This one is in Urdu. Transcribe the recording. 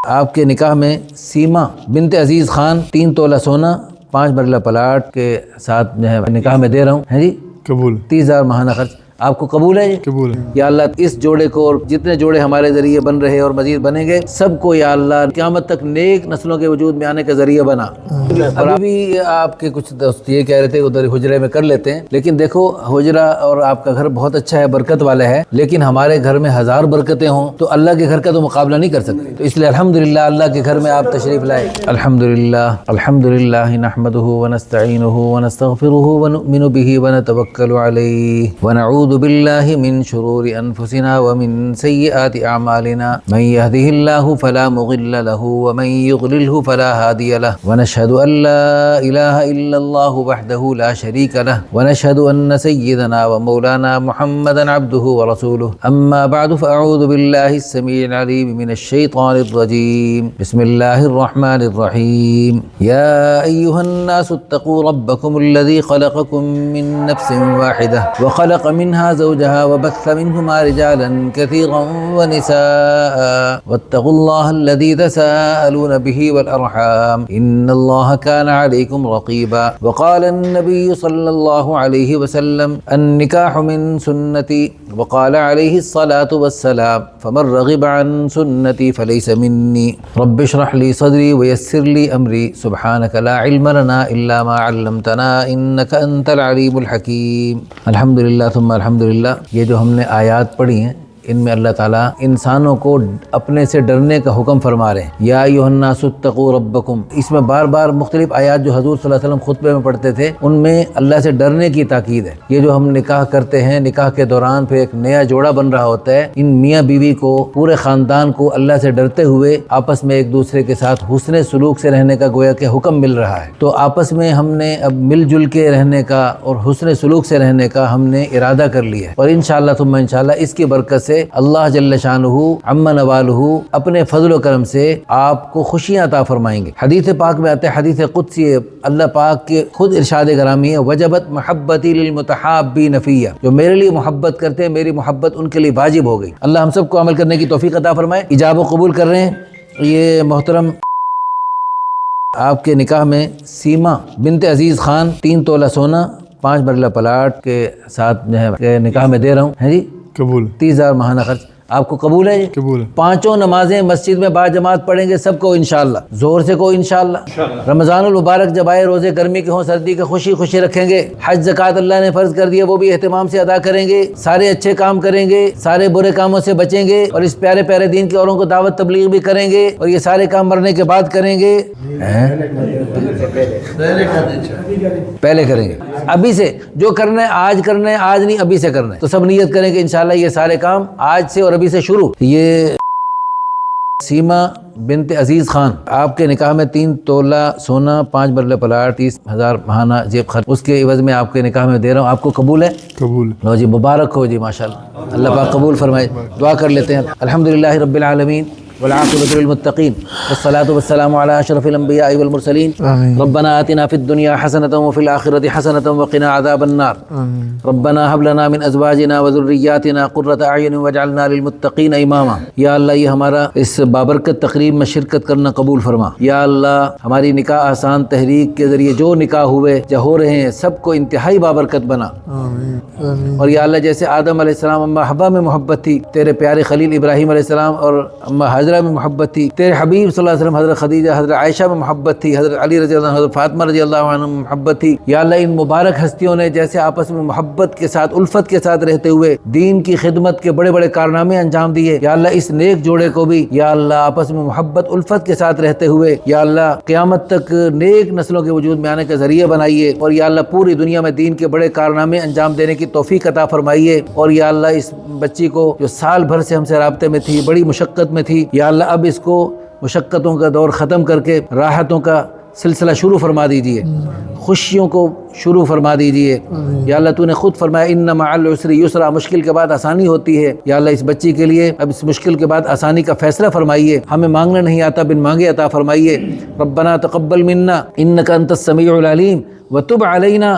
آپ کے نکاح میں سیما بنت عزیز خان 3 تولہ سونا 5 مرلہ پلاٹ کے ساتھ جو ہے نکاح میں دے رہا ہوں، ہے جی قبول 30,000 ماہانہ خرچ آپ کو قبول ہے جی؟ قبول ہے یا اللہ اس جوڑے کو اور جتنے جوڑے ہمارے ذریعے بن رہے اور مزید بنیں گے سب کو یا اللہ قیامت تک نیک نسلوں کے وجود میں آنے کا ذریعہ بنا۔ اور ابھی آپ کے کچھ دوست یہ کہہ رہے تھے ادھر حجرے میں کر لیتے ہیں، لیکن دیکھو حجرہ اور آپ کا گھر بہت اچھا ہے، برکت والا ہے، لیکن ہمارے گھر میں 1000 برکتیں ہوں تو اللہ کے گھر کا تو مقابلہ نہیں کر سکتے، تو اس لیے الحمدللہ اللہ کے گھر میں آپ تشریف لائے۔ الحمدللہ نحمدہ ونستعینہ ونستغفرہ ونؤمن بہ ونتوکل علیہ ونعوذ باللہ من شرور انفسنا ومن سیئات اعمالنا من يهده الله فلا مضل له ومن يضلله فلا هادي له ونشهد ان لا اله الا الله وحده لا شريك له ونشهد ان سيدنا ومولانا محمدا عبده ورسوله اما بعد فاعوذ بالله السميع العليم من الشيطان الرجيم بسم الله الرحمن الرحيم يا ايها الناس اتقوا ربكم الذي خلقكم من نفس واحدة وخلق منها زوجها وبث منهما رجالا كثيرا ونساء واتقوا الله الذي تساءلون به والأرحام إن الله كان عليكم رقيبا وقال النبي صلى الله عليه وسلم النكاح من سنتي وقال عليه الصلاة والسلام فمن رغب عن سنتي فليس مني رب اشرح لي صدري ويسر لي أمري سبحانك لا علم لنا إلا ما علمتنا إنك أنت العليم الحكيم۔ الحمدللہ ثم الحمدللہ، یہ جو ہم نے آیات پڑھی ہیں ان میں اللہ تعالیٰ انسانوں کو اپنے سے ڈرنے کا حکم فرما رہے ہیں۔ یا ایھا الناس اتقوا ربکم، اس میں بار بار مختلف آیات جو حضور صلی اللہ علیہ وسلم خطبے میں پڑھتے تھے ان میں اللہ سے ڈرنے کی تاکید ہے۔ یہ جو ہم نکاح کرتے ہیں، نکاح کے دوران پھر ایک نیا جوڑا بن رہا ہوتا ہے، ان میاں بیوی کو پورے خاندان کو اللہ سے ڈرتے ہوئے آپس میں ایک دوسرے کے ساتھ حسن سلوک سے رہنے کا گویا کہ حکم مل رہا ہے۔ تو آپس میں ہم نے اب مل جل کے رہنے کا اور حسن سلوک سے رہنے کا ہم نے ارادہ کر لیا ہے، اور انشاءاللہ ثم انشاءاللہ اس کی برکت سے اللہ جل شانہ عم نوالہ اپنے فضل و کرم سے آپ کو خوشیاں عطا فرمائیں گے۔ حدیث پاک میں آتے ہیں، حدیث قدسی اللہ پاک کے خود ارشاد گرامی ہے، وجبت محبتی للمتحابین فیہ، جو میرے لیے محبت کرتے ہیں میری محبت ان کے لیے واجب ہو گئی۔ اللہ ہم سب کو عمل کرنے کی توفیق عطا فرمائے۔ ایجاب و قبول کر رہے ہیں یہ محترم آپ کے نکاح میں سیما بنت عزیز خان 3 تولہ سونا 5 مرلہ پلاٹ کے ساتھ جو ہے نکاح میں دے رہا ہوں، ہے جی قبول 30,000 ماہانہ خرچ آپ کو قبول ہے جی؟ قبول ہے 5 نمازیں مسجد میں با جماعت پڑھیں گے سب کو انشاءاللہ، زور سے کو انشاءاللہ۔ رمضان المبارک جب آئے، روزے گرمی کے ہوں سردی کے، خوشی خوشی رکھیں گے۔ حج زکوٰۃ اللہ نے فرض کر دیا وہ بھی اہتمام سے ادا کریں گے، سارے اچھے کام کریں گے، سارے برے کاموں سے بچیں گے، اور اس پیارے پیارے دین کے اوروں کو دعوت تبلیغ بھی کریں گے، اور یہ سارے کام مرنے کے بعد کریں گے، پہلے کریں گے، ابھی سے جو کرنا ہے آج کرنا ہے، آج نہیں ابھی سے کرنا ہے۔ تو سب نیت کریں کہ انشاءاللہ یہ سارے کام آج سے اور ابھی سے شروع۔ یہ سیما بنت عزیز خان آپ کے نکاح میں 3 تولہ سونا 5 مرلہ پلاٹ 30,000 ماہانہ جیب خرچ اس کے عوض میں آپ کے نکاح میں دے رہا ہوں، آپ کو قبول ہے؟ قبول لو جی مبارک ہو جی، ماشاءاللہ اللہ پاک قبول فرمائے۔ دعا کر لیتے ہیں۔ الحمدللہ رب العالمین والعاقبۃ للمتقین والصلاة والسلام علی اشرف الانبیاء والمرسلین۔ ربنا آتنا فی الدنیا حسنۃ وفی الآخرۃ حسنۃ وقنا عذاب النار۔ ربنا هب لنا من ازواجنا وذریاتنا قرۃ اعین واجعلنا للمتقین اماما۔ یا اللہ یہ ہمارا اس بابرکت تقریب میں شرکت کرنا قبول فرما۔ یا اللہ ہماری نکاح آسان تحریک کے ذریعے جو نکاح ہوئے یا ہو رہے ہیں سب کو انتہائی بابرکت بنا۔ اور یا اللہ جیسے آدم علیہ السلام اماں حوا میں محبت تھی، تیرے پیارے خلیل ابراہیم علیہ السلام اور اماں حاجرہ میں محبت تھی، تیرے حبیب صلی اللہ علیہ وسلم حضرت خدیجہ حضرت عائشہ میں محبت تھی، حضرت علی رضی اللہ عنہ حضرت فاطمہ رضی اللہ عنہ میں محبت تھی۔ یا اللہ ان مبارک ہستیوں نے جیسے آپس میں محبت کے ساتھ الفت کے ساتھ رہتے ہوئے دین کی خدمت کے بڑے بڑے کارنامے انجام دیے، یا اللہ اس نیک جوڑے کو بھی یا اللہ آپس میں محبت الفت کے ساتھ رہتے ہوئے یا اللہ قیامت تک نیک نسلوں کے وجود میں آنے کا ذریعہ بنائیے، اور یا اللہ پوری دنیا میں دین کے بڑے کارنامے انجام دینے کی توفیق عطا فرمائیے۔ اور یا اللہ اس بچی کو جو سال بھر سے ہم سے رابطے میں تھی، بڑی مشقت میں تھی، یا اللہ اب اس کو مشقتوں کا دور ختم کر کے راحتوں کا سلسلہ شروع فرما دیجئے، خوشیوں کو شروع فرما دیجئے۔ یا اللہ تو نے خود فرمایا ان مع العسر یسرا، مشکل کے بعد آسانی ہوتی ہے۔ یا اللہ اس بچی کے لیے اب اس مشکل کے بعد آسانی کا فیصلہ فرمائیے، ہمیں مانگنا نہیں آتا بن مانگے عطا فرمائیے۔ ربنا تقبل منا انک انت السمیع العلیم وتب علینا